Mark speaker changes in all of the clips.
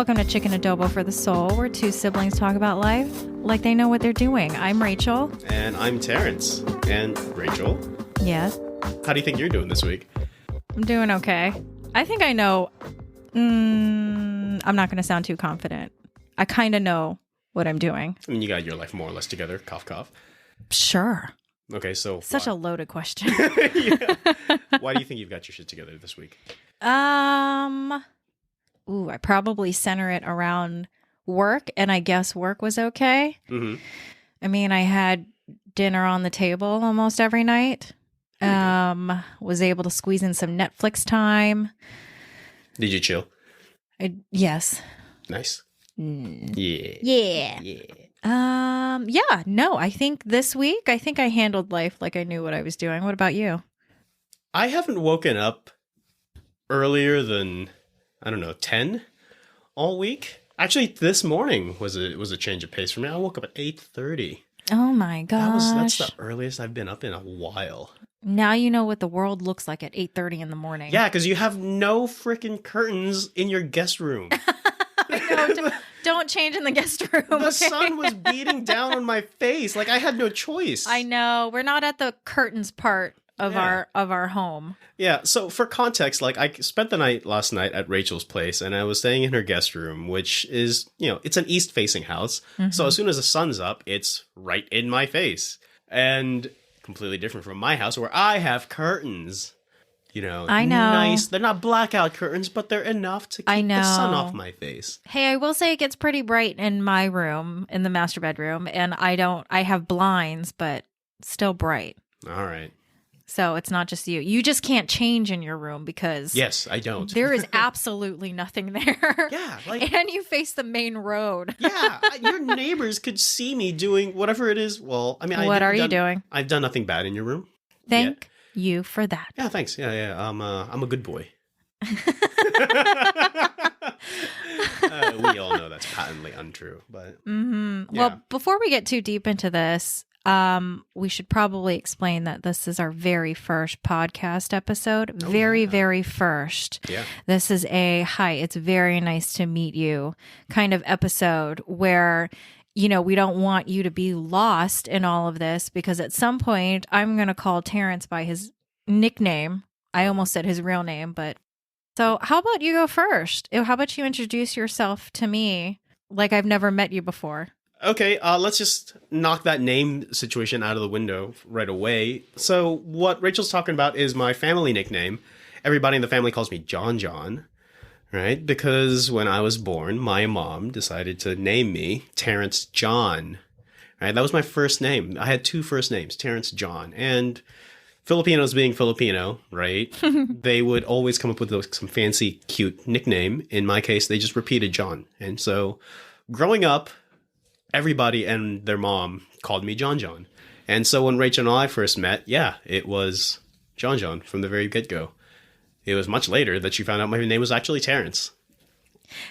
Speaker 1: Welcome to Chicken Adobo for the Soul, where two siblings talk about life like they know what they're doing. I'm Rachel.
Speaker 2: And I'm Terrence. And Rachel.
Speaker 1: Yes.
Speaker 2: How do you think you're doing this week?
Speaker 1: I'm doing okay. I think I know. I'm not going to sound too confident. I kind of know what I'm doing.
Speaker 2: I mean, you got your life more or less together. Cough, cough.
Speaker 1: Sure.
Speaker 2: Okay, so
Speaker 1: Such a loaded question.
Speaker 2: Yeah. Why do you think you've got your shit together this week?
Speaker 1: I probably center it around work, and I guess work was okay.
Speaker 2: Mm-hmm.
Speaker 1: I mean, I had dinner on the table almost every night. Was able to squeeze in some Netflix time.
Speaker 2: Did you chill?
Speaker 1: Yes.
Speaker 2: Nice.
Speaker 1: Yeah.
Speaker 2: Yeah.
Speaker 1: No, I think this week, I handled life like I knew what I was doing. What about you?
Speaker 2: I haven't woken up earlier than, 10 all week. Actually, this morning was a change of pace for me. I woke up at 8:30.
Speaker 1: Oh my gosh.
Speaker 2: That's the earliest I've been up in a while.
Speaker 1: Now you know what the world looks like at 8:30 in the morning.
Speaker 2: Yeah, because you have no freaking curtains in your guest room.
Speaker 1: I know. Don't change in the guest room.
Speaker 2: The sun was beating down on my face. Like I had no choice.
Speaker 1: I know. We're not at the curtains part of our home.
Speaker 2: Yeah. So for context, like I spent the night last night at Rachel's place, and I was staying in her guest room, which is, it's an east-facing house. Mm-hmm. So as soon as the sun's up, it's right in my face, and completely different from my house where I have curtains.
Speaker 1: I know.
Speaker 2: Nice. They're not blackout curtains, but they're enough to keep the sun off my face.
Speaker 1: Hey, I will say it gets pretty bright in my room, in the master bedroom, and I have blinds, but still bright.
Speaker 2: All right.
Speaker 1: So it's not just you. You just can't change in your room because...
Speaker 2: Yes, I don't.
Speaker 1: There is absolutely nothing there.
Speaker 2: Yeah.
Speaker 1: And you face the main road.
Speaker 2: Yeah. Your neighbors could see me doing whatever it is. Well, I mean...
Speaker 1: What are you doing?
Speaker 2: I've done nothing bad in your room.
Speaker 1: Thank you for that.
Speaker 2: Yeah, thanks. Yeah. I'm a good boy. We all know that's patently untrue, but...
Speaker 1: Mm-hmm.
Speaker 2: Yeah.
Speaker 1: Well, before we get too deep into this... we should probably explain that this is our very first podcast episode. Very first.
Speaker 2: Yeah.
Speaker 1: This is hi, it's very nice to meet you kind of episode where, we don't want you to be lost in all of this because at some point I'm going to call Terrence by his nickname. I almost said his real name, but so how about you go first? How about you introduce yourself to me like I've never met you before?
Speaker 2: Okay, let's just knock that name situation out of the window right away. So what Rachel's talking about is my family nickname. Everybody in the family calls me John, right? Because when I was born, my mom decided to name me Terrence John, right? That was my first name. I had two first names, Terrence John. And Filipinos being Filipino, right? They would always come up with some fancy, cute nickname. In my case, they just repeated John. And so growing up, everybody and their mom called me John. And so when Rachel and I first met, it was John from the very get-go. It was much later that she found out my name was actually Terrence.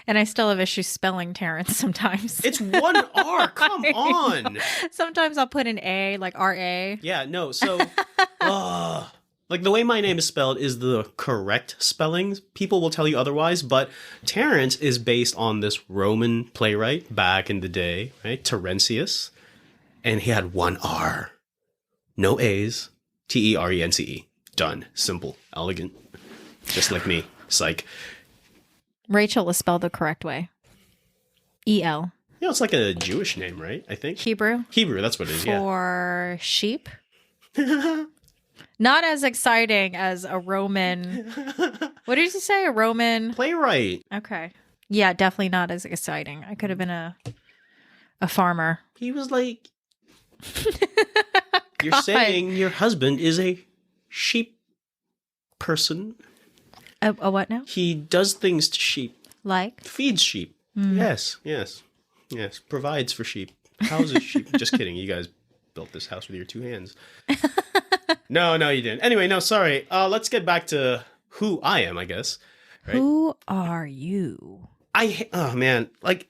Speaker 1: And I still have issues spelling Terrence sometimes.
Speaker 2: It's one R. Come on.
Speaker 1: Sometimes I'll put an A, like R-A.
Speaker 2: Yeah, no. So, like the way my name is spelled is the correct spelling. People will tell you otherwise, but Terrence is based on this Roman playwright back in the day, right? Terentius. And he had one R. No A's. Terence. Done. Simple. Elegant. Just like me. Psych.
Speaker 1: Rachel is spelled the correct way. E-L.
Speaker 2: It's like a Jewish name, right? I think.
Speaker 1: Hebrew,
Speaker 2: that's what it is,
Speaker 1: for sheep. Not as exciting as a Roman... What did you say? A Roman...
Speaker 2: Playwright.
Speaker 1: Okay. Yeah, definitely not as exciting. I could have been a farmer.
Speaker 2: He was like... You're saying your husband is a sheep person?
Speaker 1: A what now?
Speaker 2: He does things to sheep.
Speaker 1: Like?
Speaker 2: Feeds sheep. Yes. Provides for sheep. Houses sheep. Just kidding. You guys built this house with your two hands. No, you didn't. Anyway, no, sorry. Let's get back to who I am, I guess. Right?
Speaker 1: Who are you?
Speaker 2: Oh, man. Like,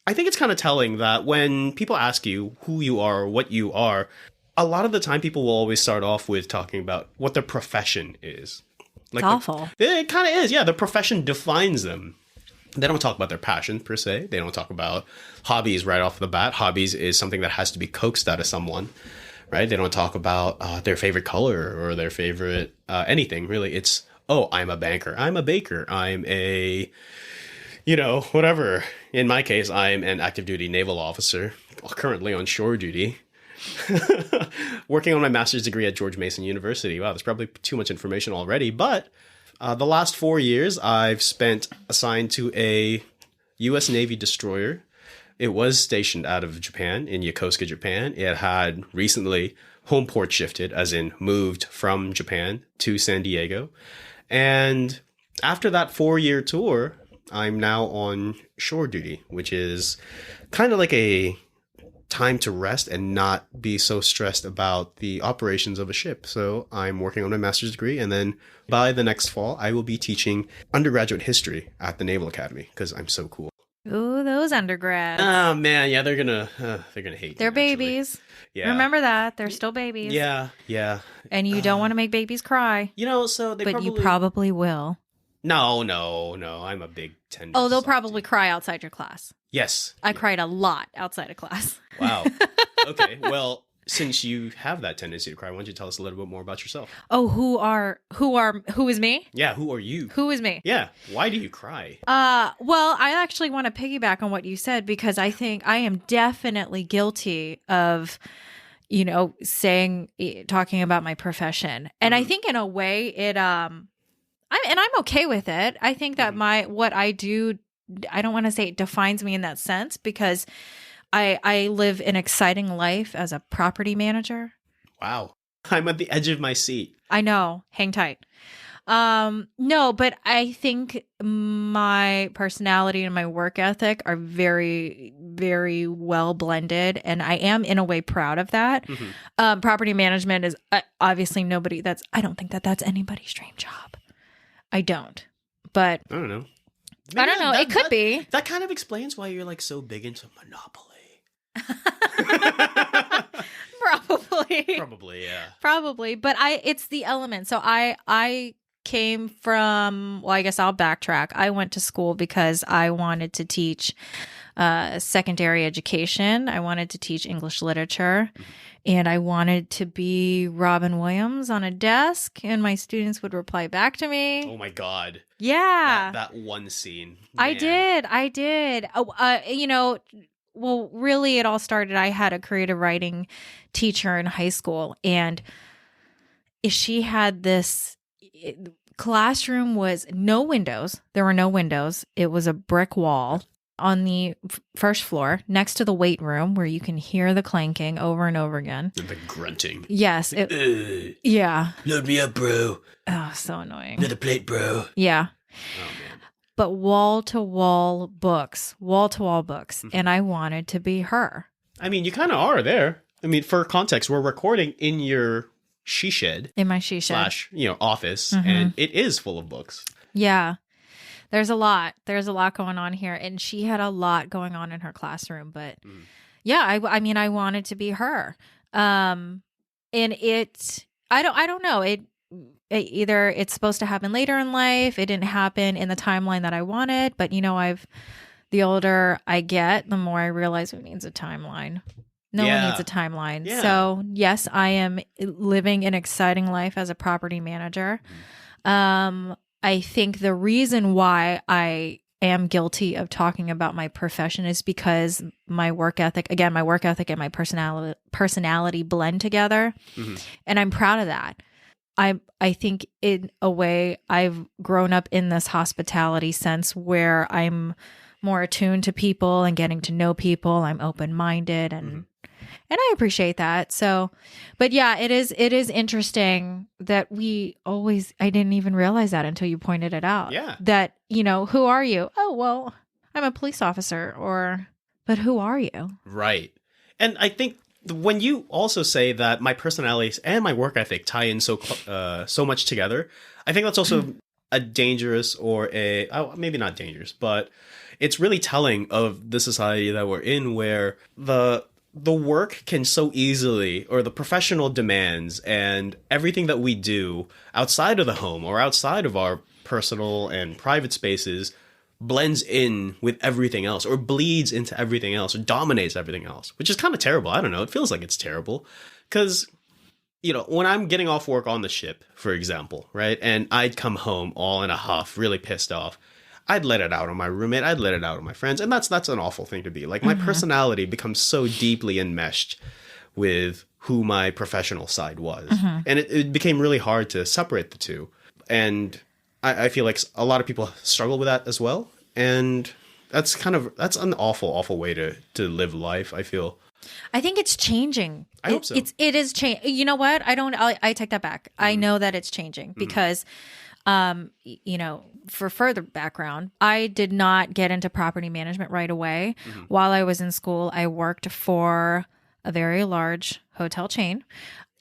Speaker 2: I think it's kind of telling that when people ask you who you are or what you are, a lot of the time people will always start off with talking about what their profession is. Like
Speaker 1: it's awful.
Speaker 2: It kind of is. Yeah, the profession defines them. They don't talk about their passion per se. They don't talk about hobbies right off the bat. Hobbies is something that has to be coaxed out of someone, right? They don't talk about their favorite color or their favorite anything really. It's, oh, I'm a banker. I'm a baker. I'm a, whatever. In my case, I'm an active duty naval officer, currently on shore duty, working on my master's degree at George Mason University. Wow, there's probably too much information already, but the last 4 years I've spent assigned to a U.S. Navy destroyer. It was stationed out of Japan, in Yokosuka, Japan. It had recently home port shifted, as in moved from Japan to San Diego. And after that 4-year tour, I'm now on shore duty, which is kind of like a time to rest and not be so stressed about the operations of a ship. So I'm working on my master's degree, and then by the next fall, I will be teaching undergraduate history at the Naval Academy because I'm so cool.
Speaker 1: Ooh, those undergrads.
Speaker 2: Oh man, yeah, they're gonna hate.
Speaker 1: They're
Speaker 2: me, actually.
Speaker 1: babies.
Speaker 2: Yeah.
Speaker 1: Remember that. They're still babies.
Speaker 2: Yeah, yeah.
Speaker 1: And you don't want to make babies cry.
Speaker 2: So they
Speaker 1: But you probably will.
Speaker 2: No. I'm a big tender.
Speaker 1: Oh, they'll
Speaker 2: softie.
Speaker 1: probably cry outside your class.
Speaker 2: Yes.
Speaker 1: I cried a lot outside of class.
Speaker 2: Wow. Okay. Well, since you have that tendency to cry, why don't you tell us a little bit more about yourself?
Speaker 1: Oh, who is me?
Speaker 2: Yeah. Who are you?
Speaker 1: Who is me?
Speaker 2: Yeah. Why do you cry?
Speaker 1: Well, I actually want to piggyback on what you said because I think I am definitely guilty of, talking about my profession. And I think in a way I'm okay with it. I think that what I do, I don't want to say it defines me in that sense because I live an exciting life as a property manager.
Speaker 2: Wow. I'm at the edge of my seat.
Speaker 1: I know. Hang tight. No, but I think my personality and my work ethic are very, very well blended. And I am in a way proud of that. Mm-hmm. Property management is obviously I don't think that that's anybody's dream job. I don't, but
Speaker 2: I don't know.
Speaker 1: I don't know. It could be.
Speaker 2: That kind of explains why you're like so big into Monopoly. Probably, yeah.
Speaker 1: Probably, but it's the element. So I came from, well, I guess I'll backtrack. I went to school because I wanted to teach secondary education. I wanted to teach English literature, and I wanted to be Robin Williams on a desk, and my students would reply back to me.
Speaker 2: Oh my God.
Speaker 1: Yeah.
Speaker 2: That one scene.
Speaker 1: Man. I did. Well, really, it all started. I had a creative writing teacher in high school, and she had this classroom was no windows. There were no windows. It was a brick wall on the first floor next to the weight room where you can hear the clanking over and over again.
Speaker 2: And the grunting.
Speaker 1: Yes. Yeah.
Speaker 2: Load me up, bro.
Speaker 1: Oh, so annoying.
Speaker 2: Another plate, bro.
Speaker 1: Yeah.
Speaker 2: Oh, man.
Speaker 1: But wall-to-wall books. Mm-hmm. And I wanted to be her.
Speaker 2: I mean, you kind of are there. I mean, for context, we're recording in your she shed.
Speaker 1: In my she shed.
Speaker 2: / office. Mm-hmm. And it is full of books.
Speaker 1: Yeah. There's a lot going on here. And she had a lot going on in her classroom. But yeah, I mean, I wanted to be her. And I don't know. Either it's supposed to happen later in life. It didn't happen in the timeline that I wanted. But, the older I get, the more I realize who needs a timeline. No one needs a timeline.
Speaker 2: Yeah.
Speaker 1: So, yes, I am living an exciting life as a property manager. I think the reason why I am guilty of talking about my profession is because my work ethic and my personality blend together. Mm-hmm. And I'm proud of that. I think in a way I've grown up in this hospitality sense where I'm more attuned to people and getting to know people. I'm open-minded and I appreciate that. So, but yeah, it is
Speaker 2: Mm-hmm.
Speaker 1: interesting that I didn't even realize that until you pointed it out.
Speaker 2: Yeah.
Speaker 1: That, who are you? Oh, well, I'm a police officer but who are you?
Speaker 2: Right. And I think when you also say that my personalities and my work ethic tie in so much together, I think that's also a dangerous maybe not dangerous, but it's really telling of the society that we're in where the work can so easily, or the professional demands and everything that we do outside of the home or outside of our personal and private spaces blends in with everything else, or bleeds into everything else, or dominates everything else, which is kind of terrible. I don't know. It feels like it's terrible because, when I'm getting off work on the ship, for example, right, and I'd come home all in a huff, really pissed off, I'd let it out on my roommate, I'd let it out on my friends, and that's an awful thing to be. Like, my personality becomes so deeply enmeshed with who my professional side was. And it became really hard to separate the two. And I feel like a lot of people struggle with that as well. And that's an awful, awful way to live life, I feel.
Speaker 1: I think it's changing.
Speaker 2: I hope so.
Speaker 1: It is changing. You know what? I take that back. I know that it's changing because, for further background, I did not get into property management right away. While I was in school, I worked for a very large hotel chain,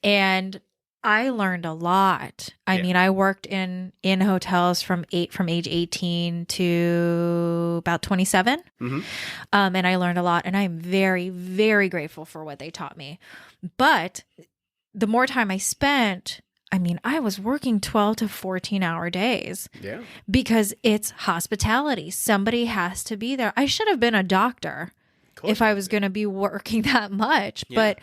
Speaker 1: and I learned a lot. I mean, I worked in hotels from age 18 to about 27. And I learned a lot, and I'm very, very grateful for what they taught me. But the more time I spent, I mean, I was working 12 to 14-hour days. Yeah. Because it's hospitality. Somebody has to be there. I should have been a doctor if I was going to be working that much. Yeah. But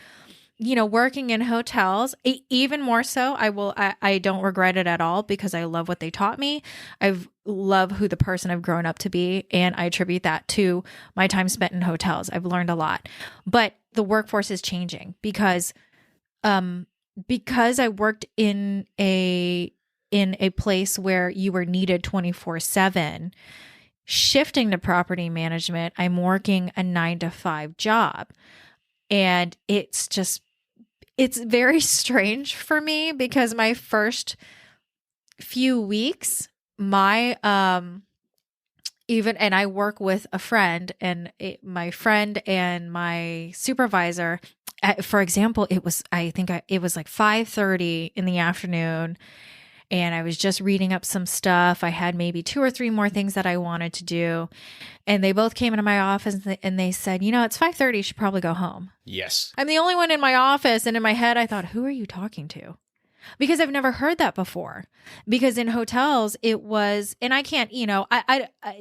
Speaker 1: working in hotels, even more so, I don't regret it at all because I love what they taught me. I love who the person I've grown up to be, and I attribute that to my time spent in hotels. I've learned a lot. But the workforce is changing because I worked in a place where you were needed 24/7. Shifting to property management, I'm working a 9-to-5 job. And it's very strange for me because my first few weeks, and I work with a friend, and my friend and my supervisor, for example, it was like 5:30 in the afternoon, and I was just reading up some stuff. I had maybe 2 or 3 more things that I wanted to do. And they both came into my office and they said, it's 5:30, you should probably go home. Yes. I'm the only one in my office. And in my head, I thought, who are you talking to? Because I've never heard that before. Because in hotels, it was, and I can't,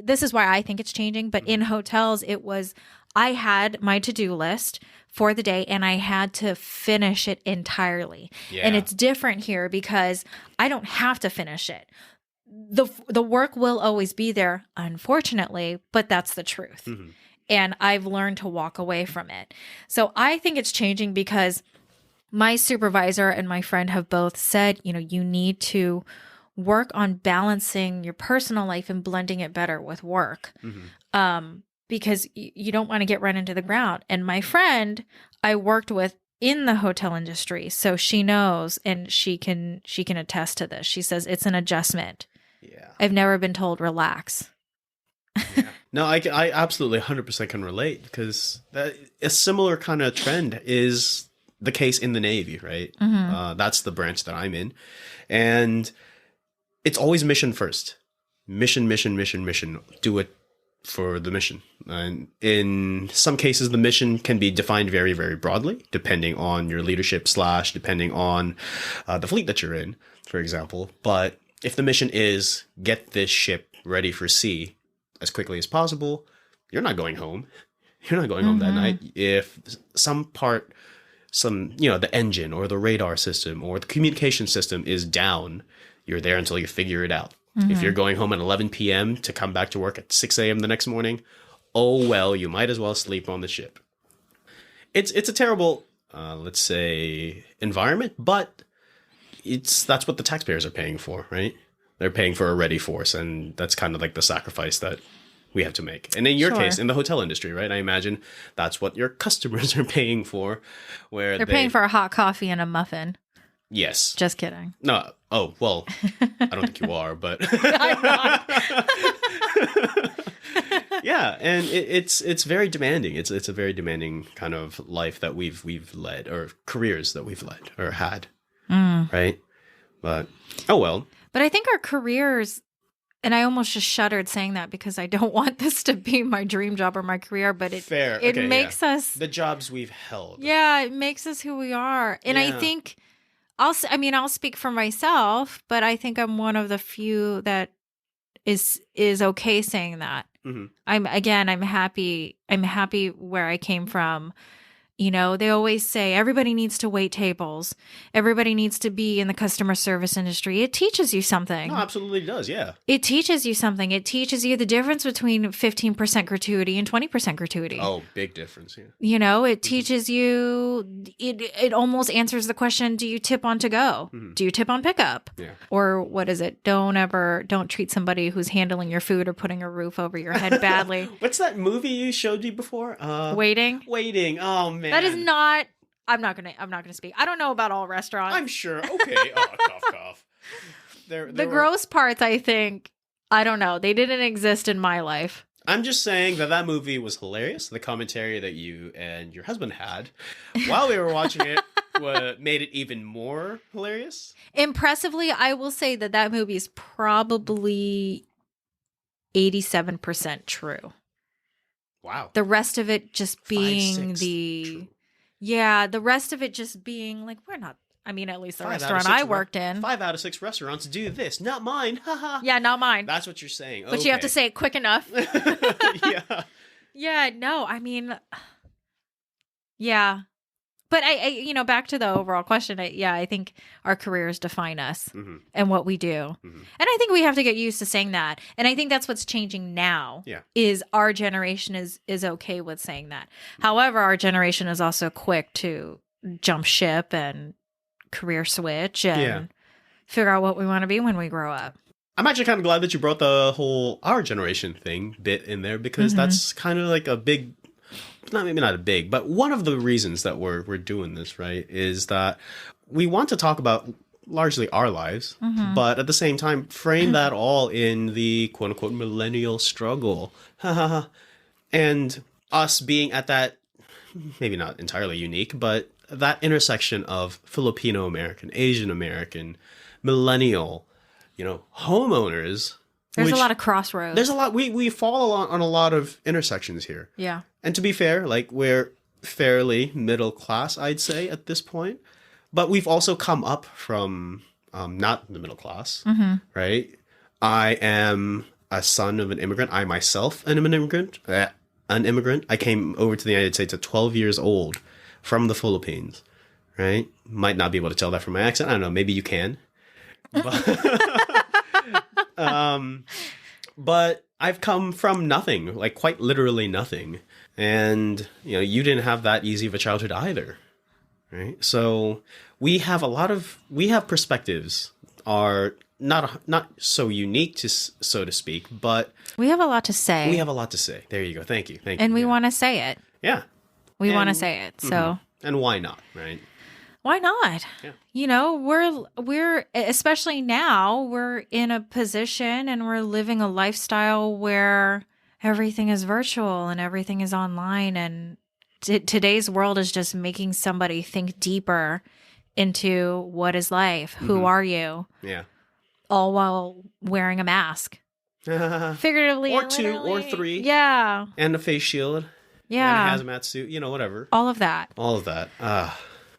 Speaker 1: this is why I think it's changing. But in hotels, it was, I had my to-do list for the day and I had to finish it entirely. Yeah. And it's different here because I don't have to finish it. The work will always be there, unfortunately, but that's the truth. And I've learned to walk away from it. So I think it's changing because my supervisor and my friend have both said, you need to work on balancing your personal life and blending it better with work. Because you don't want to get run into the ground. And my friend I worked with in the hotel industry, so she knows, and she can attest to this. She says it's an adjustment. Yeah. I've never been told relax.
Speaker 2: Yeah. No, I absolutely 100% can relate because a similar kind of trend is the case in the Navy, right? That's the branch that I'm in. And it's always mission first. Mission, mission, mission, mission. Do it for the mission. And in some cases, the mission can be defined very, very broadly, depending on your leadership / depending on the fleet that you're in, for example. But if the mission is get this ship ready for sea as quickly as possible, you're not going home. You're not going home that night. If the engine or the radar system or the communication system is down, you're there until you figure it out. If you're going home at 11 p.m. to come back to work at 6 a.m. the next morning, oh, well, you might as well sleep on the ship. It's a terrible, let's say, environment, but that's what the taxpayers are paying for, right? They're paying for a ready force, and that's kind of like the sacrifice that we have to make. And in your case, in the hotel industry, right? I imagine that's what your customers are paying for, where
Speaker 1: they're paying for a hot coffee and a muffin.
Speaker 2: Yes.
Speaker 1: Just kidding.
Speaker 2: No. Oh, well, I don't think you are, but I'm not. Yeah, and it's very demanding. It's a very demanding kind of life that we've led, or careers that we've led or had. Right? But oh well.
Speaker 1: But I think our careers, and I almost just shuddered saying that because I don't want this to be my dream job or my career, but it makes us
Speaker 2: the jobs we've held.
Speaker 1: Yeah, it makes us who we are. And I think I'll speak for myself, but I think I'm one of the few that is okay saying that.
Speaker 2: Mm-hmm.
Speaker 1: I'm happy where I came from. You know, they always say everybody needs to wait tables. Everybody needs to be in the customer service industry. It teaches you something.
Speaker 2: No, absolutely does. Yeah.
Speaker 1: It teaches you something. It teaches you the difference between 15% gratuity and 20% gratuity.
Speaker 2: Oh, big difference. Yeah.
Speaker 1: You know, it teaches you, it almost answers the question, do you tip on to go?
Speaker 2: Mm-hmm.
Speaker 1: Do you tip on pickup?
Speaker 2: Yeah.
Speaker 1: Or what is it? Don't treat somebody who's handling your food or putting a roof over your head badly.
Speaker 2: What's that movie you showed me before?
Speaker 1: Waiting.
Speaker 2: Oh man.
Speaker 1: That is not, I'm not gonna speak. I don't know about all restaurants.
Speaker 2: I'm sure. Okay. Oh, cough, cough.
Speaker 1: The gross parts, I think, I don't know. They didn't exist in my life.
Speaker 2: I'm just saying that movie was hilarious. The commentary that you and your husband had while we were watching it made it even more hilarious.
Speaker 1: Impressively, I will say that movie is probably 87% true.
Speaker 2: Wow.
Speaker 1: The rest of it just being
Speaker 2: true.
Speaker 1: the rest of it just being like, we're not, I mean, at least the restaurant I worked in.
Speaker 2: 5 out of 6 restaurants do this. Not mine. Haha.
Speaker 1: Yeah, not mine.
Speaker 2: That's what you're saying.
Speaker 1: But you have to say it quick enough.
Speaker 2: Yeah.
Speaker 1: Yeah, no, I mean, yeah. But I back to the overall question. I think our careers define us and what we do. Mm-hmm. And I think we have to get used to saying that. And I think that's what's changing now.
Speaker 2: Yeah.
Speaker 1: Is our generation is okay with saying that. However, our generation is also quick to jump ship and career switch and figure out what we want to be when we grow up.
Speaker 2: I'm actually kind of glad that you brought the whole our generation thing bit in there because that's kind of like a big, maybe not a big, but one of the reasons that we're doing this, right, is that we want to talk about largely our lives, but at the same time frame that all in the quote unquote millennial struggle. And us being at that, maybe not entirely unique, but that intersection of Filipino American, Asian American, millennial, homeowners.
Speaker 1: There's a lot of crossroads.
Speaker 2: There's a lot. We fall on a lot of intersections here.
Speaker 1: Yeah.
Speaker 2: And to be fair, like we're fairly middle class, I'd say at this point, but we've also come up from not the middle class, right? I am a son of an immigrant. I myself am an immigrant. I came over to the United States at 12 years old from the Philippines, right? Might not be able to tell that from my accent. I don't know. Maybe you can. But I've come from nothing, like quite literally nothing. And, you didn't have that easy of a childhood either, right? So we have perspectives are not so unique to, so to speak, but
Speaker 1: we have a lot to say.
Speaker 2: We have a lot to say. There you go. Thank you.
Speaker 1: And we want to say it.
Speaker 2: Yeah.
Speaker 1: We want to say it. So.
Speaker 2: And why not, right?
Speaker 1: Why not? Yeah. We're especially now we're in a position and we're living a lifestyle where everything is virtual and everything is online. And today's world is just making somebody think deeper into what is life? Who are you?
Speaker 2: Yeah.
Speaker 1: All while wearing a mask. Figuratively.
Speaker 2: Or two or three.
Speaker 1: Yeah.
Speaker 2: And a face shield.
Speaker 1: Yeah.
Speaker 2: And a hazmat suit, whatever.
Speaker 1: All of that.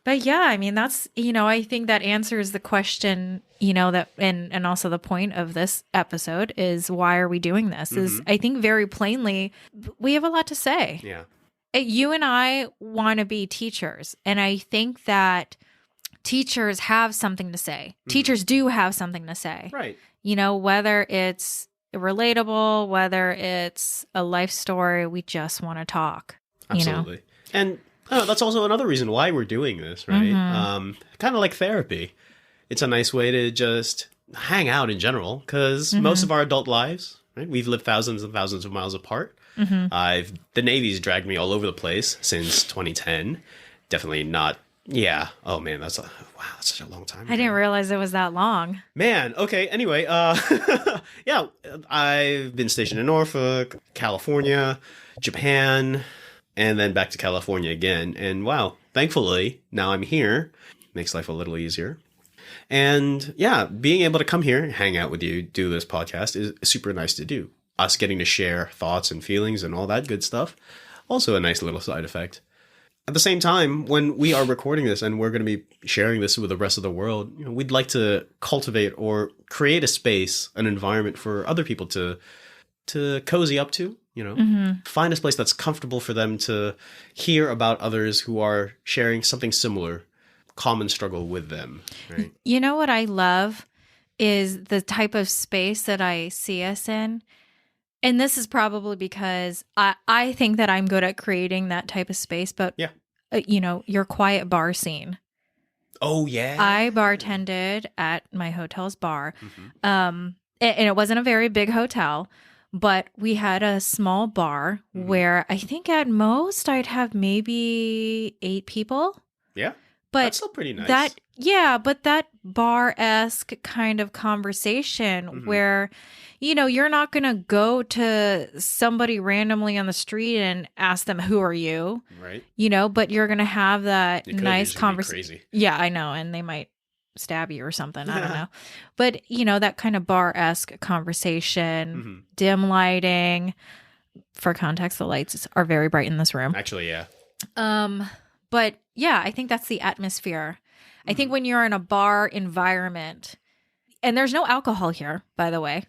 Speaker 1: But yeah, I mean, that's, I think that answers the question, that, and also the point of this episode is why are we doing this? Is I think very plainly, we have a lot to say.
Speaker 2: Yeah.
Speaker 1: You and I want to be teachers. And I think that teachers have something to say. Teachers do have something to say.
Speaker 2: Right.
Speaker 1: Whether it's relatable, whether it's a life story, we just want to talk.
Speaker 2: Absolutely. And that's also another reason why we're doing this, right? Kind of like therapy. It's a nice way to just hang out in general because most of our adult lives, right, we've lived thousands and thousands of miles apart. The Navy's dragged me all over the place since 2010. Definitely not. Yeah. Oh man, that's such a long time ago.
Speaker 1: I didn't realize it was that long.
Speaker 2: Man. Okay. Anyway, yeah, I've been stationed in Norfolk, California, Japan, and then back to California again. And wow, thankfully now I'm here. Makes life a little easier. And yeah, being able to come here, hang out with you, do this podcast is super nice to do. Us getting to share thoughts and feelings and all that good stuff. Also a nice little side effect. At the same time, when we are recording this and we're going to be sharing this with the rest of the world, we'd like to cultivate or create a space, an environment for other people to cozy up to, find a place that's comfortable for them to hear about others who are sharing something similar, common struggle with them. Right?
Speaker 1: You know what I love is the type of space that I see us in. And this is probably because I think that I'm good at creating that type of space, but
Speaker 2: Yeah.
Speaker 1: Your quiet bar scene.
Speaker 2: Oh, yeah.
Speaker 1: I bartended at my hotel's bar. And it wasn't a very big hotel, but we had a small bar where I think at most I'd have maybe 8 people.
Speaker 2: Yeah.
Speaker 1: But
Speaker 2: that's still pretty nice.
Speaker 1: But that bar-esque kind of conversation where, you're not going to go to somebody randomly on the street and ask them, who are you?
Speaker 2: Right.
Speaker 1: But you're going to have that nice
Speaker 2: conversation.
Speaker 1: Yeah, I know. And they might stab you or something. I don't know. But, that kind of bar-esque conversation, dim lighting. For context, the lights are very bright in this room.
Speaker 2: Actually, yeah.
Speaker 1: But yeah, I think that's the atmosphere. I think when you're in a bar environment, and there's no alcohol here, by the way.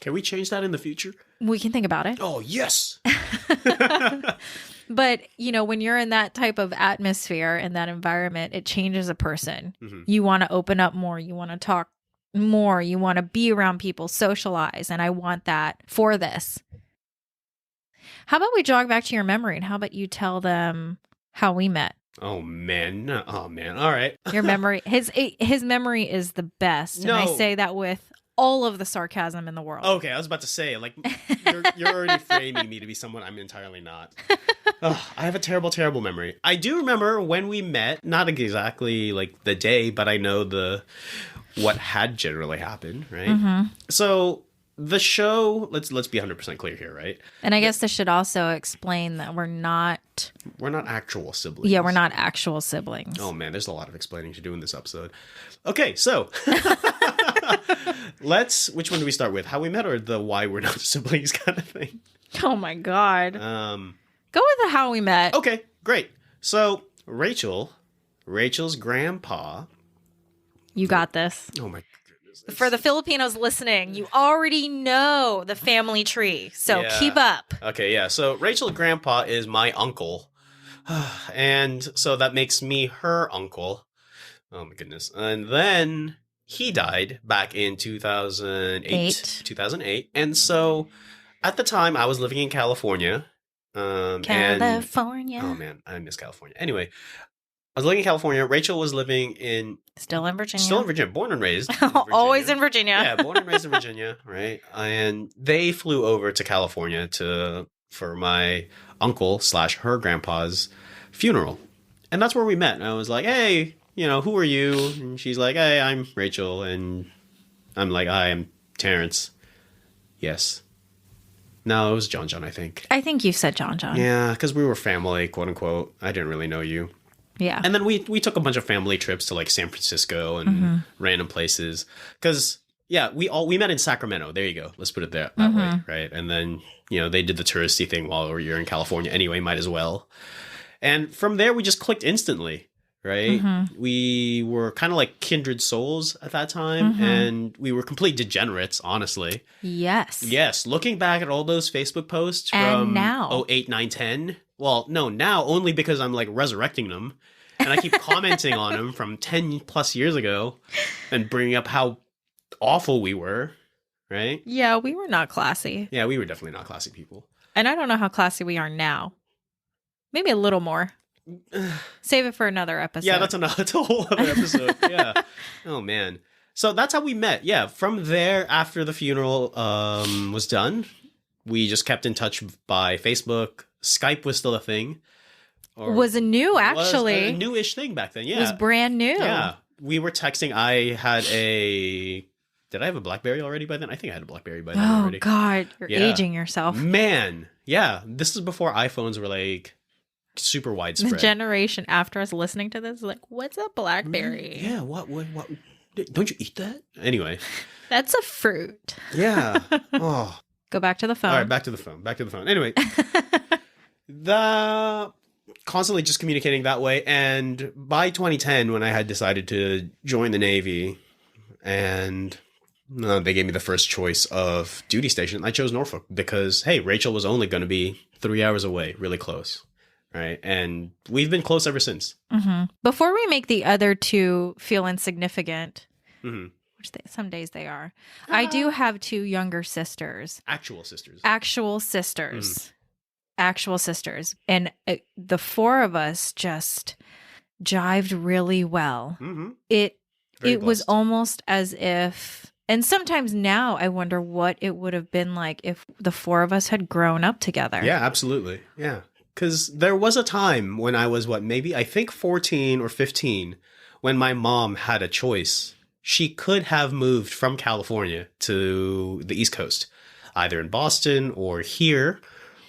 Speaker 2: Can we change that in the future?
Speaker 1: We can think about it.
Speaker 2: Oh, yes.
Speaker 1: But, when you're in that type of atmosphere and that environment, it changes a person. You want to open up more. You want to talk more. You want to be around people, socialize. And I want that for this. How about we jog back to your memory and how about you tell them how we met?
Speaker 2: Oh man. All right.
Speaker 1: Your memory, his memory is the best. And I say that with all of the sarcasm in the world.
Speaker 2: Okay, I was about to say, like, you're already framing me to be someone I'm entirely not. I have a terrible, terrible memory. I do remember when we met, not exactly like the day, but I know what had generally happened, right? So the show, let's be 100% clear here, right?
Speaker 1: And I guess this should also explain that we're not
Speaker 2: actual siblings.
Speaker 1: Yeah, we're not actual siblings.
Speaker 2: Oh man, there's a lot of explaining to do in this episode. Okay, so which one do we start with? How we met or the why we're not siblings kind of thing?
Speaker 1: Oh my God. Go with the how we met.
Speaker 2: Okay, great. So Rachel's grandpa.
Speaker 1: You got this.
Speaker 2: Oh my goodness.
Speaker 1: For the Filipinos listening, you already know the family tree, so keep up.
Speaker 2: Okay, yeah. So Rachel's grandpa is my uncle. And so that makes me her uncle. Oh my goodness. And then he died back in 2008. And so at the time I was living in California.
Speaker 1: California.
Speaker 2: Oh man, I miss California. Anyway, I was living in California. Rachel was living in...
Speaker 1: Still in Virginia.
Speaker 2: Born and raised. In
Speaker 1: Always in Virginia.
Speaker 2: Yeah, born and raised in Virginia, right? And they flew over to California for my uncle / her grandpa's funeral. And that's where we met. And I was like, hey, who are you? And she's like, hey, I'm Rachel. And I'm like, hi, I'm Terrence. Yes. No, it was John, I think.
Speaker 1: I think you said John.
Speaker 2: Yeah, because we were family, quote unquote. I didn't really know you.
Speaker 1: Yeah.
Speaker 2: And then we took a bunch of family trips to like San Francisco and random places. Because, yeah, we met in Sacramento. There you go. Let's put it that way, right? And then, they did the touristy thing while we were in California anyway, might as well. And from there, we just clicked instantly, right? We were kind of like kindred souls at that time. And we were complete degenerates, honestly. Yes. Looking back at all those Facebook posts from
Speaker 1: now.
Speaker 2: 08, 9, 10. Well, no, now only because I'm like resurrecting them. And I keep commenting on them from 10 plus years ago and bringing up how awful we were, right?
Speaker 1: Yeah, we were not classy.
Speaker 2: Yeah, we were definitely not classy people.
Speaker 1: And I don't know how classy we are now. Maybe a little more. Save it for another episode.
Speaker 2: Yeah, that's a whole other episode. Yeah. Oh, man. So that's how we met. Yeah, from there, after the funeral was done, we just kept in touch by Facebook. Skype was still a thing.
Speaker 1: Was a
Speaker 2: newish thing back then, yeah.
Speaker 1: It was brand new.
Speaker 2: Yeah. We were texting. Did I have a BlackBerry already by then? I think I had a BlackBerry by then already.
Speaker 1: Oh, God. You're aging yourself.
Speaker 2: Man. Yeah. This is before iPhones were like super widespread.
Speaker 1: The generation after us listening to this is like, what's a BlackBerry?
Speaker 2: Yeah. What? Don't you eat that? Anyway.
Speaker 1: That's a fruit.
Speaker 2: Yeah. Oh.
Speaker 1: Go back to the phone.
Speaker 2: All right. Back to the phone. Anyway. constantly just communicating that way. And by 2010, when I had decided to join the Navy, and they gave me the first choice of duty station, I chose Norfolk because, hey, Rachel was only going to be 3 hours away, really close. Right. And we've been close ever since.
Speaker 1: Mm-hmm. Before we make the other two feel insignificant,
Speaker 2: Mm-hmm.
Speaker 1: which some days they are, I do have two younger sisters.
Speaker 2: Actual sisters.
Speaker 1: Actual sisters. Mm. Actual sisters. And the four of us just jived really well.
Speaker 2: Mm-hmm.
Speaker 1: It was almost as if, and sometimes now I wonder what it would have been like if the four of us had grown up together.
Speaker 2: Yeah, absolutely. Yeah. Because there was a time when I was, I think 14 or 15, when my mom had a choice. She could have moved from California to the East Coast, either in Boston or here,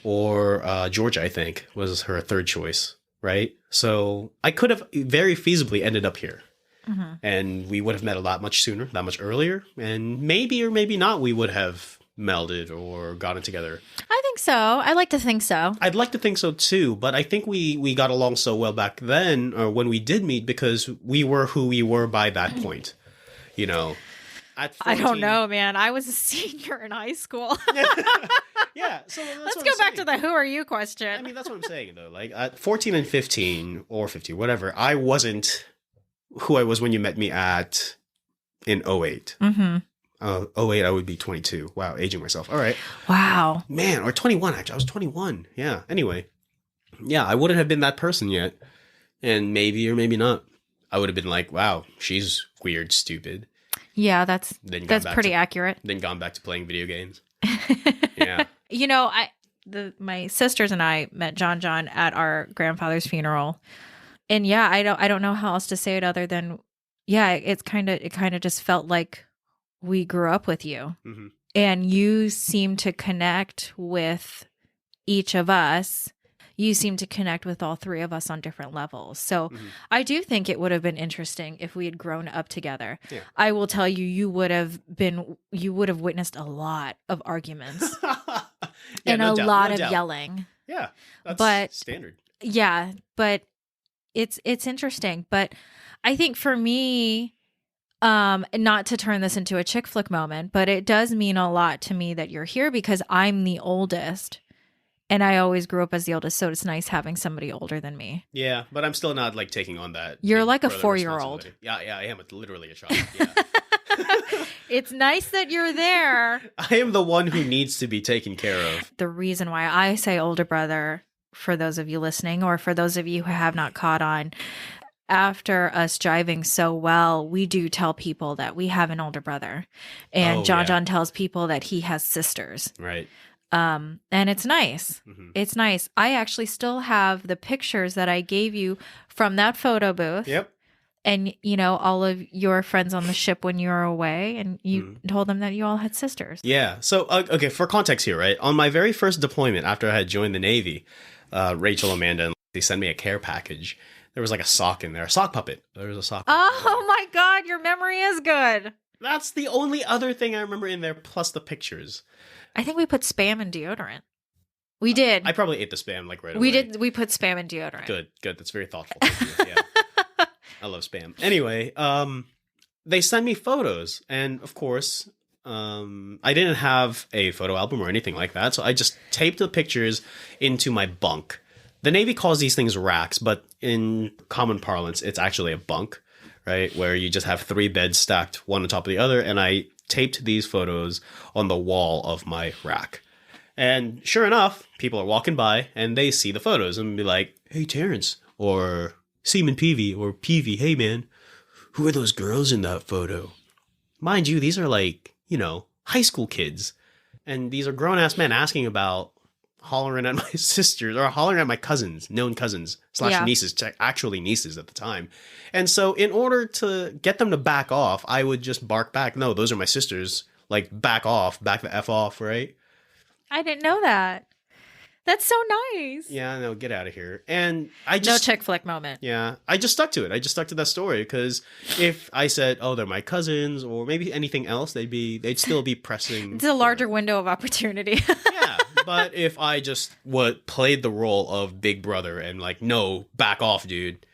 Speaker 2: or Georgia, I think, was her third choice, right? So I could have very feasibly ended up here. Mm-hmm. And we would have met a lot much sooner, that much earlier. And maybe or maybe not, we would have melded or gotten together.
Speaker 1: I think so. I like to think so. I'd
Speaker 2: like to think so too, but I think we got along so well back then, or when we did meet, because we were who we were by that point. You know, at 14,
Speaker 1: I don't know, man. I was a senior in high school.
Speaker 2: Yeah, so
Speaker 1: let's go back to the who are you question.
Speaker 2: I mean, that's what I'm saying though. Like at 14 and 15 or 15, whatever, I wasn't who I was when you met me in 08. Mm-hmm. 08, I would be 22. Wow, aging myself. All right.
Speaker 1: Wow.
Speaker 2: Man, or 21, actually. I was 21. Yeah. Anyway. Yeah, I wouldn't have been that person yet. And maybe or maybe not. I would have been like, wow, she's weird, stupid.
Speaker 1: Yeah, that's pretty accurate.
Speaker 2: Then gone back to playing video games. Yeah.
Speaker 1: You know, my sisters and I met John at our grandfather's funeral. And yeah, I don't know how else to say it other than, yeah, it kind of just felt like we grew up with you. Mm-hmm. And you seem to connect with each of us. You seem to connect with all three of us on different levels. So mm-hmm. I do think it would have been interesting if we had grown up together. Yeah. I will tell you, you would have witnessed a lot of arguments and a lot of yelling.
Speaker 2: Yeah, that's standard.
Speaker 1: Yeah, but it's interesting. But I think for me, not to turn this into a chick flick moment, but it does mean a lot to me that you're here because I'm the oldest and I always grew up as the oldest. So it's nice having somebody older than me.
Speaker 2: Yeah. But I'm still not like taking on that.
Speaker 1: You're like a 4-year-old.
Speaker 2: Yeah. I am literally a child. Yeah.
Speaker 1: It's nice that you're there.
Speaker 2: I am the one who needs to be taken care of.
Speaker 1: The reason why I say older brother, for those of you listening, or for those of you who have not caught on, after us driving so well, we do tell people that we have an older brother. And John tells people that he has sisters.
Speaker 2: Right.
Speaker 1: And it's nice. Mm-hmm. It's nice. I actually still have the pictures that I gave you from that photo booth.
Speaker 2: Yep.
Speaker 1: And, you know, all of your friends on the ship when you were away, and you told them that you all had sisters.
Speaker 2: Yeah. So, okay, for context here, right? On my very first deployment after I had joined the Navy, Rachel, Amanda, and they sent me a care package. There was like a sock in there, a sock puppet. There was a sock puppet.
Speaker 1: Oh my God, your memory is good.
Speaker 2: That's the only other thing I remember in there, plus the pictures.
Speaker 1: I think we put Spam in deodorant. We did.
Speaker 2: I probably ate the Spam like right away.
Speaker 1: We put Spam in deodorant.
Speaker 2: Good. That's very thoughtful. Thank you. Yeah. I love Spam. Anyway, they sent me photos, and of course, I didn't have a photo album or anything like that, so I just taped the pictures into my bunk. The Navy calls these things racks, but in common parlance, it's actually a bunk, right? Where you just have 3 beds stacked one on top of the other, and I taped these photos on the wall of my rack. And sure enough, people are walking by, and they see the photos and be like, "Hey, Terrence," or "Seaman Peavy," or "Peavy, hey man, who are those girls in that photo?" Mind you, these are like, you know, high school kids. And these are grown-ass men asking about hollering at my sisters, or hollering at my cousins, known cousins, / nieces, actually nieces at the time. And so in order to get them to back off, I would just bark back, "No, those are my sisters. Like, back off, back the F off," right?
Speaker 1: I didn't know that. That's so nice.
Speaker 2: Yeah, no, get out of here. And I just...
Speaker 1: No chick flick moment.
Speaker 2: Yeah, I just stuck to it. I just stuck to that story, because if I said, "Oh, they're my cousins," or maybe anything else, they'd still be pressing.
Speaker 1: It's a larger window of opportunity.
Speaker 2: Yeah, But if I just played the role of big brother and like, no, back off, dude,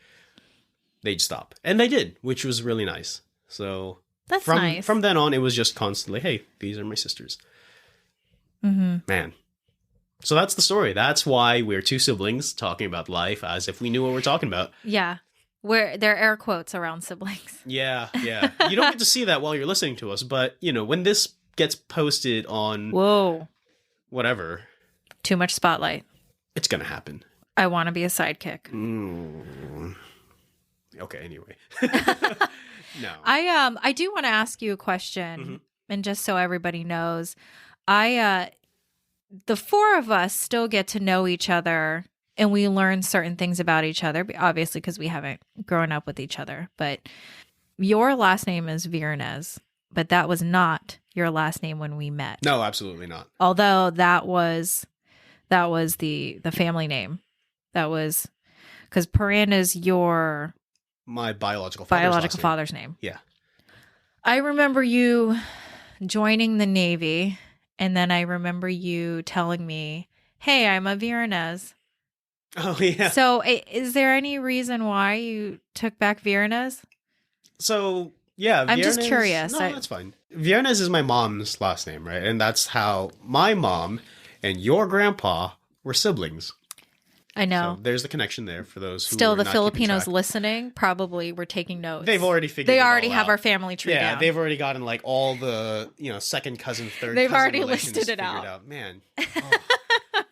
Speaker 2: they'd stop. And they did, which was really nice. So
Speaker 1: That's
Speaker 2: from
Speaker 1: nice.
Speaker 2: from then on, it was just constantly, hey, these are my sisters. Man. So that's the story. That's why we're two siblings talking about life as if we knew what we're talking about.
Speaker 1: Yeah. Where there are air quotes around siblings.
Speaker 2: Yeah. You don't get to see that while you're listening to us, but, when this gets posted on
Speaker 1: Whoa.
Speaker 2: whatever,
Speaker 1: Too much spotlight.
Speaker 2: it's going to happen.
Speaker 1: I want to be a sidekick.
Speaker 2: Okay, anyway. No.
Speaker 1: I do want to ask you a question, and just so everybody knows, the four of us still get to know each other, and we learn certain things about each other, obviously because we haven't grown up with each other. But your last name is Viernes, but that was not your last name when we met.
Speaker 2: No, absolutely not.
Speaker 1: Although that was the family name. That was because Paran is your
Speaker 2: My biological
Speaker 1: father's name.
Speaker 2: Yeah.
Speaker 1: I remember you joining the Navy, and then I remember you telling me, hey, I'm a Viernes.
Speaker 2: Oh, yeah.
Speaker 1: So is there any reason why you took back Viernes?
Speaker 2: So, yeah.
Speaker 1: I'm just curious.
Speaker 2: No, that's fine. Viernes is my mom's last name, right? And that's how my mom and your grandpa were siblings.
Speaker 1: I know.
Speaker 2: So there's the connection there for those who
Speaker 1: Still,
Speaker 2: were
Speaker 1: the
Speaker 2: not keeping
Speaker 1: Filipinos
Speaker 2: track.
Speaker 1: listening probably were taking notes.
Speaker 2: They've already figured
Speaker 1: They
Speaker 2: it
Speaker 1: already
Speaker 2: all
Speaker 1: have
Speaker 2: out.
Speaker 1: our family tree
Speaker 2: Yeah,
Speaker 1: down.
Speaker 2: they've already gotten like all the, second cousin, third
Speaker 1: They've
Speaker 2: cousin
Speaker 1: already
Speaker 2: relations
Speaker 1: listed it
Speaker 2: figured
Speaker 1: out.
Speaker 2: Man.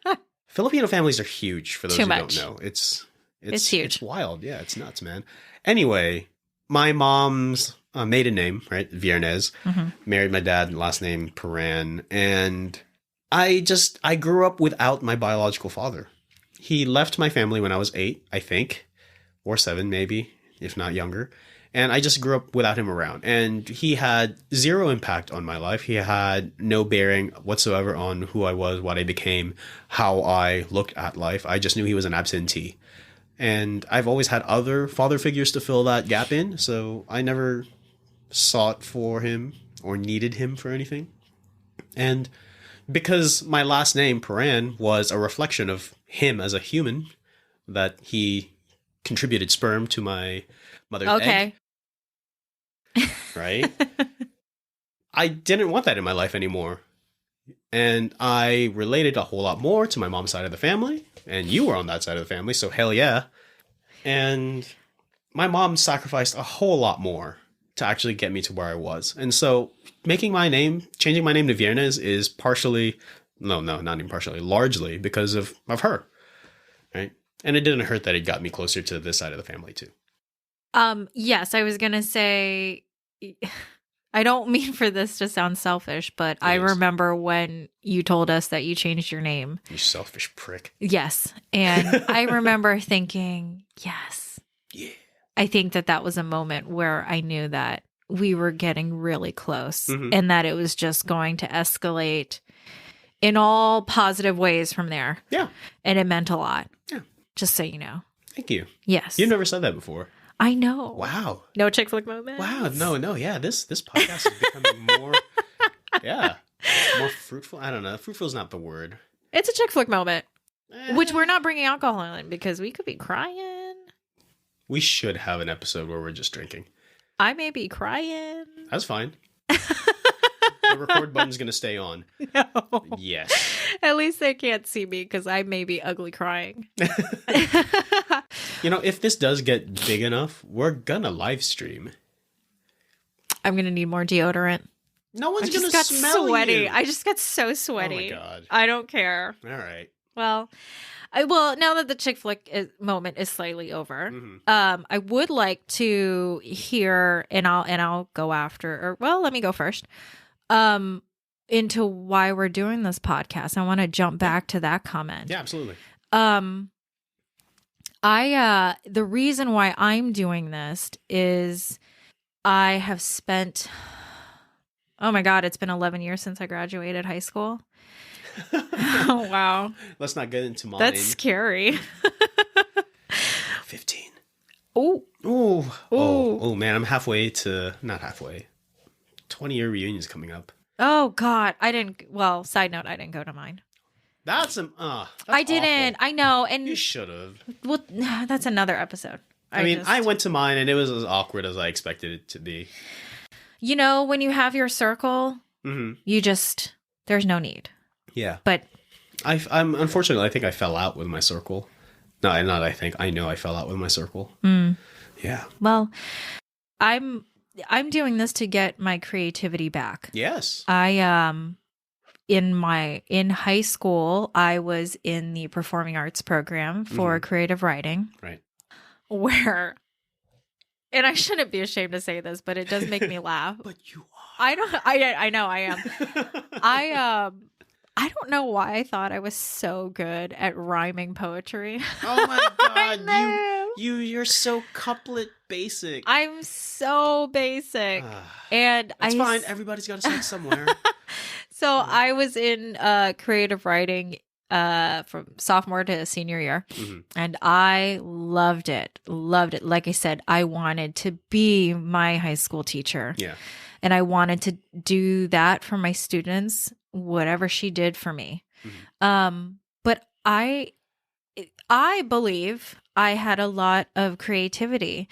Speaker 2: Oh. Filipino families are huge for those
Speaker 1: Too
Speaker 2: who
Speaker 1: much.
Speaker 2: don't know. It's
Speaker 1: huge.
Speaker 2: It's wild. Yeah, it's nuts, man. Anyway, my mom's maiden name, right? Viernes. Married my dad, last name Paran. And I grew up without my biological father. He left my family when I was 8, I think, or 7 maybe, if not younger. And I just grew up without him around. And he had zero impact on my life. He had no bearing whatsoever on who I was, what I became, how I looked at life. I just knew he was an absentee. And I've always had other father figures to fill that gap in. So I never sought for him or needed him for anything. And because my last name, Paran, was a reflection of him as a human, that he contributed sperm to my mother's egg. Right? I didn't want that in my life anymore. And I related a whole lot more to my mom's side of the family. And you were on that side of the family, so hell yeah. And my mom sacrificed a whole lot more to actually get me to where I was. And so changing my name to Viernes is partially, no, not even partially, largely because of her. Right? And it didn't hurt that it got me closer to this side of the family too.
Speaker 1: Yes, I was going to say, I don't mean for this to sound selfish, but I remember when you told us that you changed your name.
Speaker 2: You selfish prick.
Speaker 1: Yes. And I remember thinking, yes.
Speaker 2: Yeah.
Speaker 1: I think that was a moment where I knew that we were getting really close
Speaker 2: Mm-hmm.
Speaker 1: and that it was just going to escalate in all positive ways from there.
Speaker 2: Yeah.
Speaker 1: And it meant a lot.
Speaker 2: Yeah.
Speaker 1: Just so you know.
Speaker 2: Thank you.
Speaker 1: Yes.
Speaker 2: You've never said that before.
Speaker 1: I know.
Speaker 2: Wow.
Speaker 1: No chick flick moment.
Speaker 2: Wow. No. Yeah. This podcast is becoming more, more fruitful. I don't know. Fruitful is not the word.
Speaker 1: It's a chick flick moment,
Speaker 2: Eh.
Speaker 1: which we're not bringing alcohol in because we could be crying.
Speaker 2: We should have an episode where we're just drinking.
Speaker 1: I may be crying.
Speaker 2: That's fine. The record button's going to stay on.
Speaker 1: No.
Speaker 2: Yes.
Speaker 1: At least they can't see me because I may be ugly crying.
Speaker 2: If this does get big enough, we're going to live stream.
Speaker 1: I'm going to need more deodorant.
Speaker 2: No
Speaker 1: I
Speaker 2: one's going
Speaker 1: just
Speaker 2: to
Speaker 1: got
Speaker 2: smell
Speaker 1: sweaty.
Speaker 2: you.
Speaker 1: I just got so sweaty.
Speaker 2: Oh my God.
Speaker 1: I don't care.
Speaker 2: All right.
Speaker 1: Well, now that the chick flick moment is slightly over,
Speaker 2: Mm-hmm.
Speaker 1: I would like to hear, and I'll go after, let me go first. Into why we're doing this podcast. I want to jump back to that comment.
Speaker 2: Yeah, absolutely.
Speaker 1: The reason why I'm doing this is I have spent, oh my God, it's been 11 years since I graduated high school. Oh, wow.
Speaker 2: Let's not get into mine.
Speaker 1: That's scary.
Speaker 2: 15.
Speaker 1: Oh,
Speaker 2: Oh, man. I'm not halfway. 20-year reunion's coming up.
Speaker 1: oh God. Side note, I didn't go to mine.
Speaker 2: That's
Speaker 1: I didn't.
Speaker 2: awful.
Speaker 1: I know.
Speaker 2: You
Speaker 1: And
Speaker 2: should have.
Speaker 1: well, that's another episode.
Speaker 2: I mean, I went to mine and it was as awkward as I expected it to be.
Speaker 1: You know, when you have your circle, you just, there's no need.
Speaker 2: Yeah.
Speaker 1: But
Speaker 2: I'm unfortunately, I think I fell out with my circle. No, I think. I know I fell out with my circle. Yeah.
Speaker 1: Well, I'm doing this to get my creativity back.
Speaker 2: Yes.
Speaker 1: In high school, I was in the performing arts program for creative writing.
Speaker 2: Right.
Speaker 1: Where, and I shouldn't be ashamed to say this, but it does make me laugh.
Speaker 2: But you are.
Speaker 1: I know I am. I don't know why I thought I was so good at rhyming poetry.
Speaker 2: Oh my god,
Speaker 1: know.
Speaker 2: you're so couplet basic.
Speaker 1: I'm so basic. And
Speaker 2: It's fine. Everybody's got to start somewhere.
Speaker 1: So I was in creative writing from sophomore to senior year, and I loved it. Loved it. Like I said, I wanted to be my high school teacher.
Speaker 2: Yeah.
Speaker 1: And I wanted to do that for my students, whatever she did for me. But I believe I had a lot of creativity,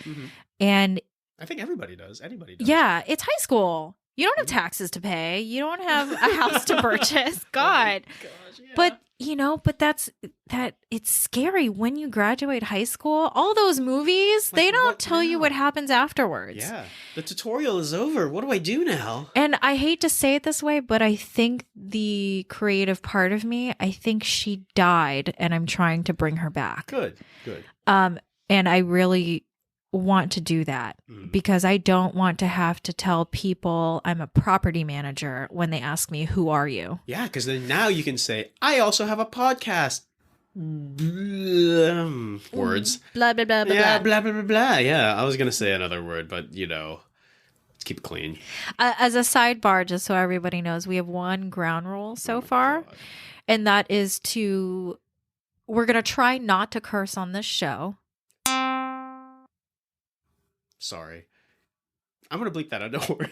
Speaker 1: and
Speaker 2: I think everybody does. Anybody does.
Speaker 1: yeah, it's high school. You don't have taxes to pay. You don't have a house to purchase. God.
Speaker 2: Oh gosh, yeah.
Speaker 1: But it's scary when you graduate high school. All those movies, they don't
Speaker 2: what
Speaker 1: tell you
Speaker 2: now?
Speaker 1: what happens afterwards.
Speaker 2: Yeah. The tutorial is over. What do I do now?
Speaker 1: And I hate to say it this way, but I think the creative part of me, I think she died and I'm trying to bring her back.
Speaker 2: Good.
Speaker 1: And I really want to do that because I don't want to have to tell people I'm a property manager when they ask me, who are you?
Speaker 2: Yeah, because then now you can say, I also have a podcast. Words.
Speaker 1: Blah, blah, blah, blah,
Speaker 2: Yeah,
Speaker 1: blah.
Speaker 2: blah, blah, blah, blah. Yeah, I was going to say another word, but, let's keep it clean.
Speaker 1: As a sidebar, just so everybody knows, we have one ground rule so far,
Speaker 2: God.
Speaker 1: and that is we're going to try not to curse on this show.
Speaker 2: Sorry. I'm going to bleep that out. Don't worry.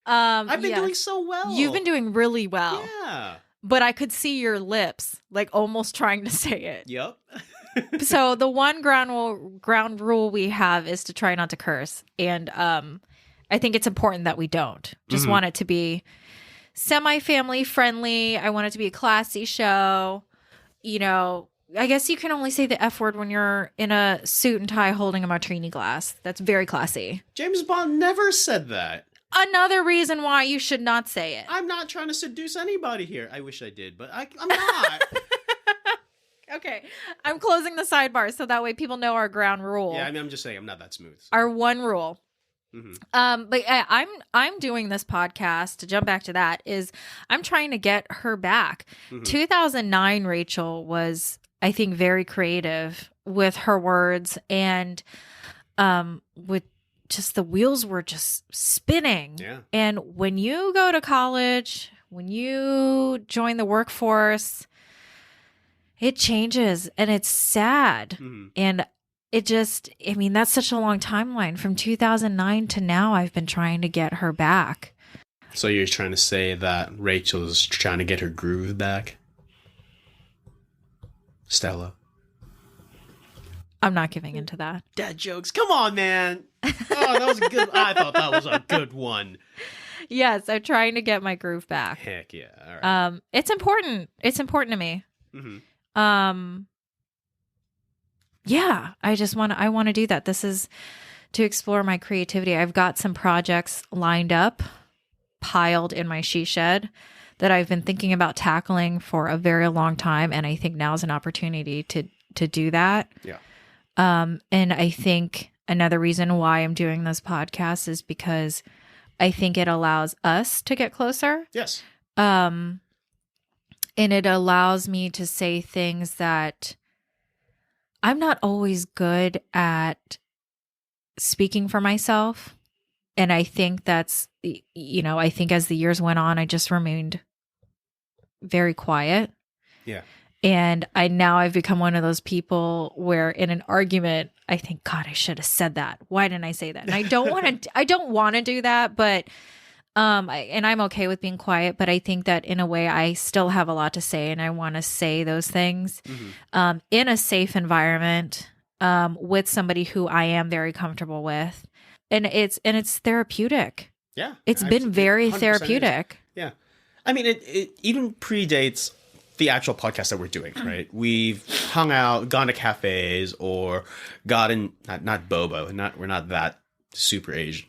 Speaker 2: I've been doing so well.
Speaker 1: You've been doing really well.
Speaker 2: Yeah.
Speaker 1: But I could see your lips, like almost trying to say it.
Speaker 2: Yep.
Speaker 1: So the one ground rule we have is to try not to curse. And I think it's important that we don't. Just want it to be semi-family friendly. I want it to be a classy show. I guess you can only say the F word when you're in a suit and tie holding a martini glass. That's very classy.
Speaker 2: James Bond never said that.
Speaker 1: Another reason why you should not say it.
Speaker 2: I'm not trying to seduce anybody here. I wish I did, but I'm not.
Speaker 1: Okay. I'm closing the sidebar so that way people know our ground rule.
Speaker 2: Yeah, I mean, I'm just saying I'm not that smooth. So.
Speaker 1: Our one rule. But I'm doing this podcast to jump back to that is I'm trying to get her back. 2009 Rachel was, I think, very creative with her words and with just the wheels were just spinning.
Speaker 2: Yeah.
Speaker 1: And when you go to college, when you join the workforce, it changes and it's sad. And that's such a long timeline. From 2009 to now, I've been trying to get her back.
Speaker 2: So you're trying to say that Rachel's trying to get her groove back? Stella.
Speaker 1: I'm not giving into that.
Speaker 2: Dad jokes. Come on, man. Oh, that was a good. I thought that was a good one.
Speaker 1: Yes, I'm trying to get my groove back.
Speaker 2: Heck yeah. All right.
Speaker 1: It's important. It's important to me. Yeah, I want to do that. This is to explore my creativity. I've got some projects lined up, piled in my she shed that I've been thinking about tackling for a very long time. And I think now is an opportunity to do that.
Speaker 2: Yeah.
Speaker 1: And I think another reason why I'm doing this podcast is because I think it allows us to get closer.
Speaker 2: Yes.
Speaker 1: And it allows me to say things that I'm not always good at speaking for myself. And I think I think as the years went on, I just remained very quiet.
Speaker 2: Yeah.
Speaker 1: And I've become one of those people where in an argument, I think, God, I should have said that. Why didn't I say that? And I don't want to do that, but And I'm okay with being quiet, but I think that in a way I still have a lot to say and I want to say those things in a safe environment with somebody who I am very comfortable with. And it's therapeutic.
Speaker 2: Yeah.
Speaker 1: It's been very therapeutic.
Speaker 2: Yeah. I mean, it even predates the actual podcast that we're doing, right? We've hung out, gone to cafes, or gotten, not boba, we're not that super Asian.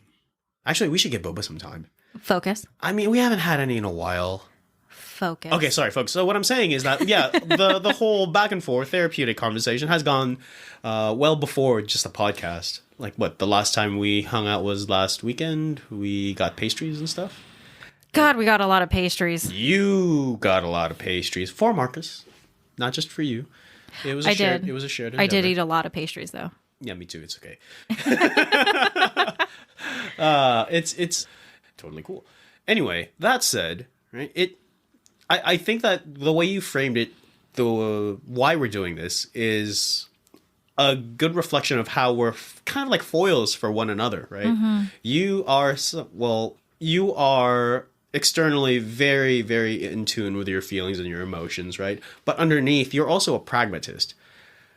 Speaker 2: Actually, we should get boba sometime.
Speaker 1: Focus.
Speaker 2: I mean, we haven't had any in a while.
Speaker 1: Focus.
Speaker 2: Okay, sorry, folks. So what I'm saying is that, yeah, the whole back and forth therapeutic conversation has gone well before just a podcast. Like, what, the last time we hung out was last weekend? We got pastries and stuff?
Speaker 1: God, we got a lot of pastries.
Speaker 2: You got a lot of pastries for Marcus, not just for you. It was a shared endeavor.
Speaker 1: I did eat a lot of pastries, though.
Speaker 2: Yeah, me too. It's okay. It's totally cool. Anyway, that said, right? I think that the way you framed it, why we're doing this is a good reflection of how we're kind of like foils for one another, right? You are externally very, very in tune with your feelings and your emotions, right? But underneath, you're also a pragmatist.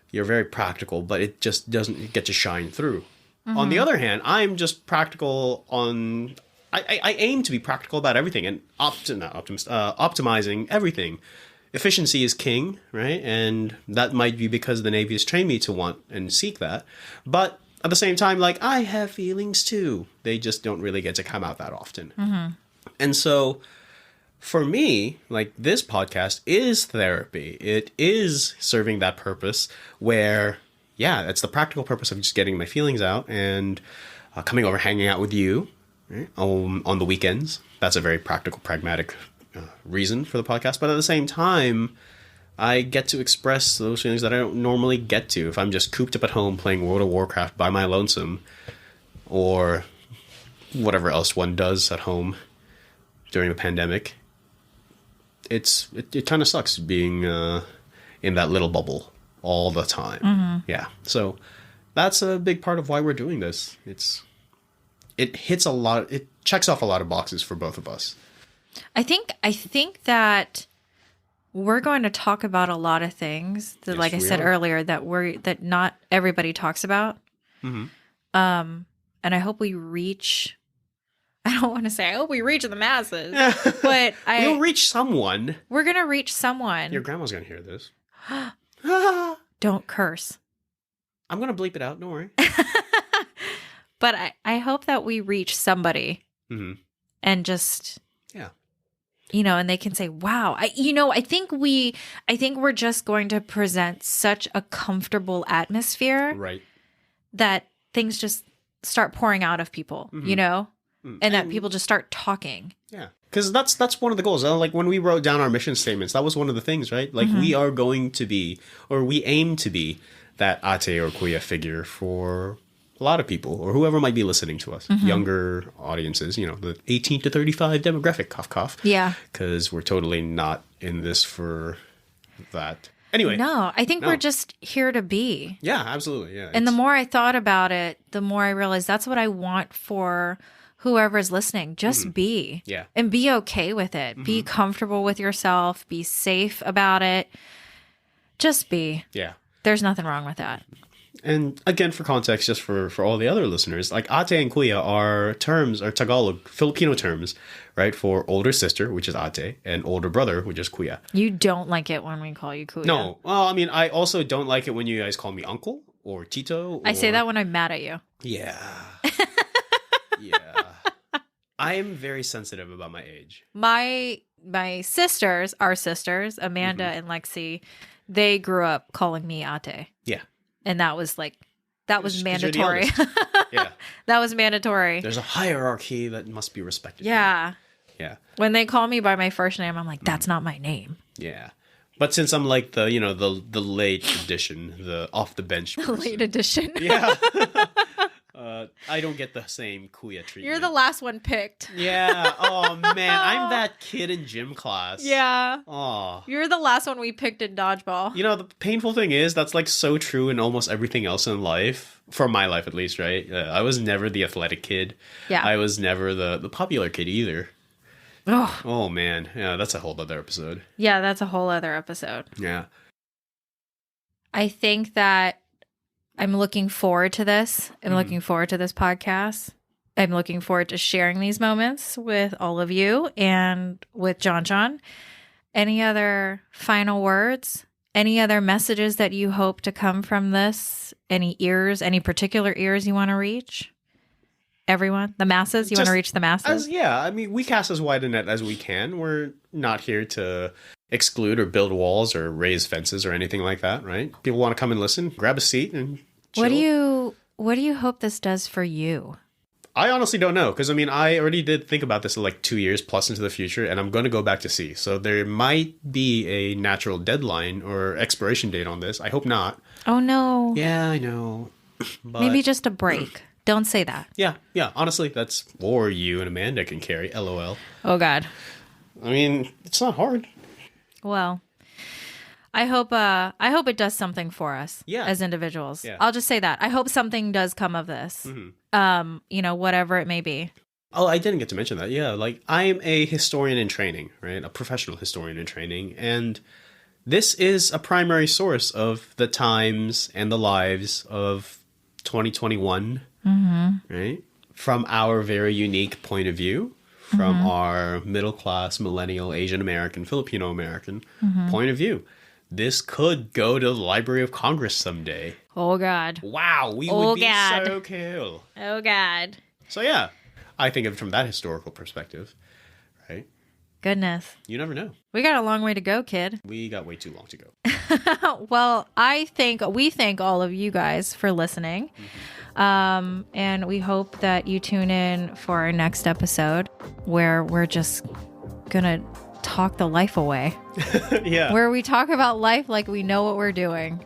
Speaker 2: You're very practical, but it just doesn't get to shine through. On the other hand, I'm just practical on... I aim to be practical about everything and optimizing everything. Efficiency is king, right? And that might be because the Navy has trained me to want and seek that. But at the same time, like, I have feelings too. They just don't really get to come out that often. And so for me, like, this podcast is therapy. It is serving that purpose where, yeah, it's the practical purpose of just getting my feelings out and coming over, hanging out with you, right, on the weekends. That's a very practical, pragmatic reason for the podcast. But at the same time, I get to express those feelings that I don't normally get to if I'm just cooped up at home playing World of Warcraft by my lonesome, or whatever else one does at home during the pandemic. It kind of sucks being in that little bubble all the time. Yeah. So that's a big part of why we're doing this. It checks off a lot of boxes for both of us.
Speaker 1: I think that we're going to talk about a lot of things that,
Speaker 2: Yes,
Speaker 1: like I said earlier, that not everybody talks about. And I hope we reach. I don't want to say I hope we reach the masses, but
Speaker 2: we'll reach someone.
Speaker 1: We're gonna reach someone.
Speaker 2: Your grandma's gonna hear this.
Speaker 1: Don't curse.
Speaker 2: I'm gonna bleep it out. Don't worry.
Speaker 1: But I hope that we reach somebody and just, and they can say, wow, I think we're just going to present such a comfortable atmosphere,
Speaker 2: right,
Speaker 1: that things just start pouring out of people, and that people just start talking. Yeah.
Speaker 2: Because that's one of the goals. Like, when we wrote down our mission statements, that was one of the things, right? Like, we are going to be, or we aim to be, that ate or kuya figure for a lot of people, or whoever might be listening to us, younger audiences, the 18 to 35 demographic, cough, cough.
Speaker 1: Yeah.
Speaker 2: Because we're totally not in this for that. Anyway.
Speaker 1: No, I think we're just here to be.
Speaker 2: Yeah, absolutely. Yeah.
Speaker 1: And the more I thought about it, the more I realized that's what I want for whoever's listening. Just be.
Speaker 2: Yeah.
Speaker 1: And be okay with it. Be comfortable with yourself. Be safe about it. Just be.
Speaker 2: Yeah.
Speaker 1: There's nothing wrong with that.
Speaker 2: And again, for context, just for all the other listeners, like, ate and kuya are Tagalog, Filipino terms, right? For older sister, which is ate, and older brother, which is kuya.
Speaker 1: You don't like it when we call you kuya.
Speaker 2: No. Well, I mean, I also don't like it when you guys call me uncle or tito.
Speaker 1: I say that when I'm mad at you.
Speaker 2: Yeah. Yeah. I am very sensitive about my age.
Speaker 1: My sisters, our sisters, Amanda and Lexi, they grew up calling me ate.
Speaker 2: Yeah.
Speaker 1: And that was mandatory.
Speaker 2: Yeah.
Speaker 1: That was mandatory.
Speaker 2: There's a hierarchy that must be respected.
Speaker 1: Yeah.
Speaker 2: Yeah.
Speaker 1: When they call me by my first name, I'm like, that's not my name.
Speaker 2: Yeah. But since I'm like the late edition, the off the bench person.
Speaker 1: Late edition.
Speaker 2: Yeah. I don't get the same kuya treatment.
Speaker 1: You're the last one picked.
Speaker 2: Yeah. Oh man, I'm that kid in gym class.
Speaker 1: Yeah.
Speaker 2: Oh.
Speaker 1: You're the last one we picked in dodgeball.
Speaker 2: You know, the painful thing is that's like so true in almost everything else in life. For my life, at least, right? I was never the athletic kid.
Speaker 1: Yeah.
Speaker 2: I was never the popular kid either.
Speaker 1: Oh.
Speaker 2: Oh man, yeah, that's a whole other episode.
Speaker 1: Yeah, that's a whole other episode.
Speaker 2: Yeah.
Speaker 1: I think that I'm looking forward to this. I'm looking forward to this podcast. I'm looking forward to sharing these moments with all of you and with John. Any other final words? Any other messages that you hope to come from this? Any particular ears you want to reach? Everyone? The masses? You want to reach the masses?
Speaker 2: I mean, we cast as wide a net as we can. We're not here to exclude or build walls or raise fences or anything like that, right? People want to come and listen, grab a seat and chill.
Speaker 1: What do you hope this does for you?
Speaker 2: I honestly don't know, because I mean, I already did think about this like 2 years plus into the future, and I'm going to go back to sea. So there might be a natural deadline or expiration date on this. I hope not.
Speaker 1: Oh, no.
Speaker 2: Yeah, I know. But
Speaker 1: maybe just a break. Don't say that.
Speaker 2: Yeah. Honestly, that's or you and Amanda can carry. LOL.
Speaker 1: Oh, God.
Speaker 2: I mean, it's not hard.
Speaker 1: Well, I hope it does something for us as individuals.
Speaker 2: Yeah.
Speaker 1: I'll just say that. I hope something does come of this. Whatever it may be.
Speaker 2: Oh, I didn't get to mention that. Yeah, like I'm a historian in training, right? A professional historian in training. And this is a primary source of the times and the lives of 2021, right? From our very unique point of view, from our middle-class, millennial, Asian American, Filipino American point of view. This could go to the Library of Congress someday.
Speaker 1: Oh, God.
Speaker 2: Wow, we would be so cool.
Speaker 1: Oh, God.
Speaker 2: So, yeah, I think of it from that historical perspective, right?
Speaker 1: Goodness.
Speaker 2: You never know.
Speaker 1: We got a long way to go, kid.
Speaker 2: We got way too long to go.
Speaker 1: Well, we thank all of you guys for listening. And we hope that you tune in for our next episode where we're just going to talk the life away.
Speaker 2: Yeah.
Speaker 1: Where we talk about life like we know what we're doing.